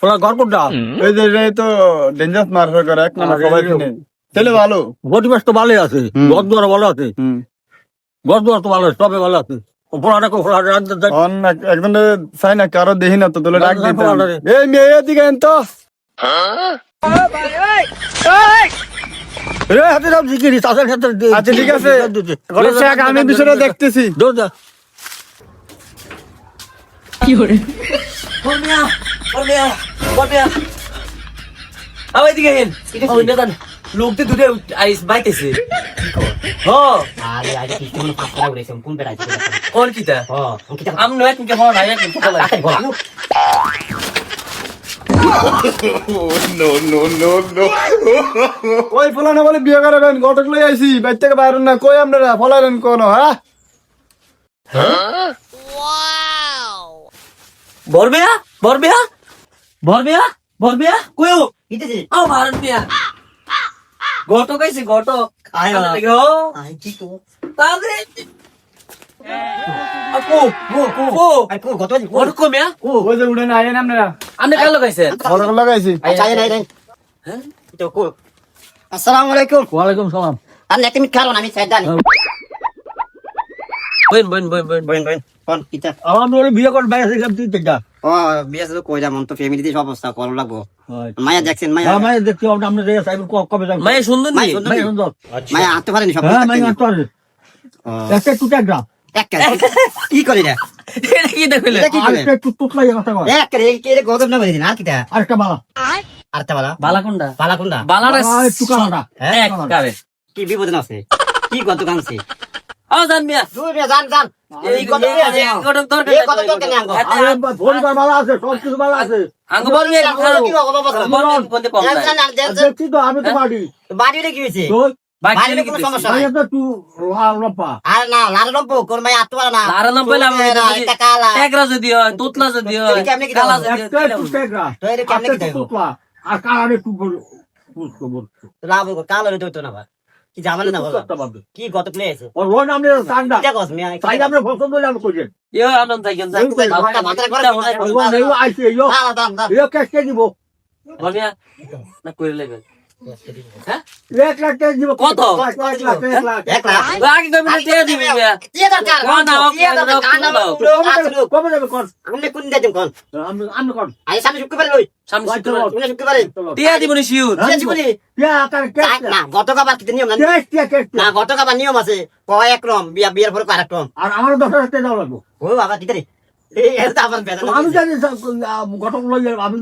ওরা ঘর কোনটা? এই যে এই তো ডেঞ্জারাস মার্কেট করে এক নাম্বার সবাই কিনে তাহলে ভালো গতিবেশ তো ভালোই আছে, ঘর দুয়ার ভালো আছে, হুম ঘর দুয়ার তো ভালো আছে, সবে ভালো আছে। একজন চাই না কারো দেখি না তো তোলে ডাক দিতে এই মেয়ে এদিকে এন তো আচ্ছা ঠিক আছে আমি বিষয়টা দেখতেছি লোক দুটো বাইতেছে কোন কিতা আমি নয় তুমি হওয়া নাই কই ফলানো বলে বিয়ে করাবেন ঘটক লই আইছি বাইর থেকে বাইর না কই আপনারা ফলালেন কোন হ্যাঁ বরবেয়া বরবেয়া বরবেয়া বরবেয়া কইও ইতেছে ও ভারত মিয়া গটো কইছে গটো আয় ও আই কি তো তাগরে আপু ও আই কো গটো গটো কো মিয়া ওই যে উড়ে না আইেন আপনারা আপনি কাল লাগাইছেন ঘটক লাগাইছি আচ্ছা নাই নাই হ্যাঁ তো কো আসসালামু আলাইকুম ওয়ালাইকুম সালাম। আপনি একটা মিনিট খাবেন আমি সাইড দানি বইন বইন বইন বইন বইন বইন কোন কিতা আমার বলে বিয়ে কর বাইরে থেকে তুই দেখা। ও বিয়ে তো কই যাম তো ফ্যামিলিতে সব অবস্থা কল লাগবো মায়া দেখছেন মায়া মায়ের দেখতে হবে, আমরা দেখে চাইব কবে যাবো। মায়ে সুন্দর নি মায়ের সুন্দর। মায়া আনতে পারেনি সব হ্যাঁ মায়ের আনতে পারে। একটা টুটা গ্রাম কি করি না এটা কি দেখলে এটা কি করে আরেকটা একটু টুকলাই কথা কয়। এক রে কে রে গদব না বলি না আর কিতা আরেকটা বালা আরটা বালা বালা কোনটা বালা কোনটা বালাটা একটু কানাডা। এক কারে কি বিপদ না আছে কি গত কাংছে ও জান মিয়া দুই মিয়া জান জান এই গত গটক দরকার এই গত তো কেন আঙ্গো আরে পরিবার বালা আছে, সব কিছু বালা আছে। আঙ্গ বল মিয়া কি অবস্থা কোনতে কম জান যায় জান জান দেখছি তো আমি তো বাড়ি। বাড়ি রে কি হইছে তো বাইরে বাড়িতে কি কোনো দিছে সমস্যা নাই মায়ের তো তুই রোপা। আর না লাল লম্বো কোন মাই আত্ম পারে না লাল লম্বো হইলে আমি এটা কালা একরা যদি হয় তোতলা যদি হয় এটা কেমনে কি কালা দাও? যদি একটা হয় একটু টেকরা, তো এটা কেমনে কি দেব টুকলা, আর কানাডা একটু পুষ্প বলছো। লাভ কালো রে তো না বা কি জামালে না বলো কি গত প্লে আছে ওর রোন আমি সাংডা। এটা কস মিয়া তাই আমরা পছন্দ হইলে আমি কইছেন। ইয়ো আনন্দ থাকেন যান আইছে ইয়ো। দাম দাম ইয়ো কেসকে দিব। বল মিয়া না কইরে লাগবে হ্যাঁ 1 লাখ টাকা দিব। কত? 1 লাখ 1 লাখ। 1 লাখ আগে কই মিনিট দিয়ে দিবি মিয়া কি দরকার কোন দাও কি দরকার কানা দাও কবে যাবে কোন? আপনি কোন দিন কোন আমি কোন? আই সামনে শুক্রবার লই সামনে তুমি শুক্রবার দিয়ে দিব নি শিউর দিয়ে দিবনি ইয়া তার কেস। না গত কাবার কি নিয়ম না কেস। না গত কাবার নিয়ম আছে কয় এক রকম বিয়ার পরে কয় এক রকম আর আমার 10,000 টাকা দাও লাগবে। ও বাবা কি করে এই এটা আবার বেদনা আমি জানি ঘটক লই আমি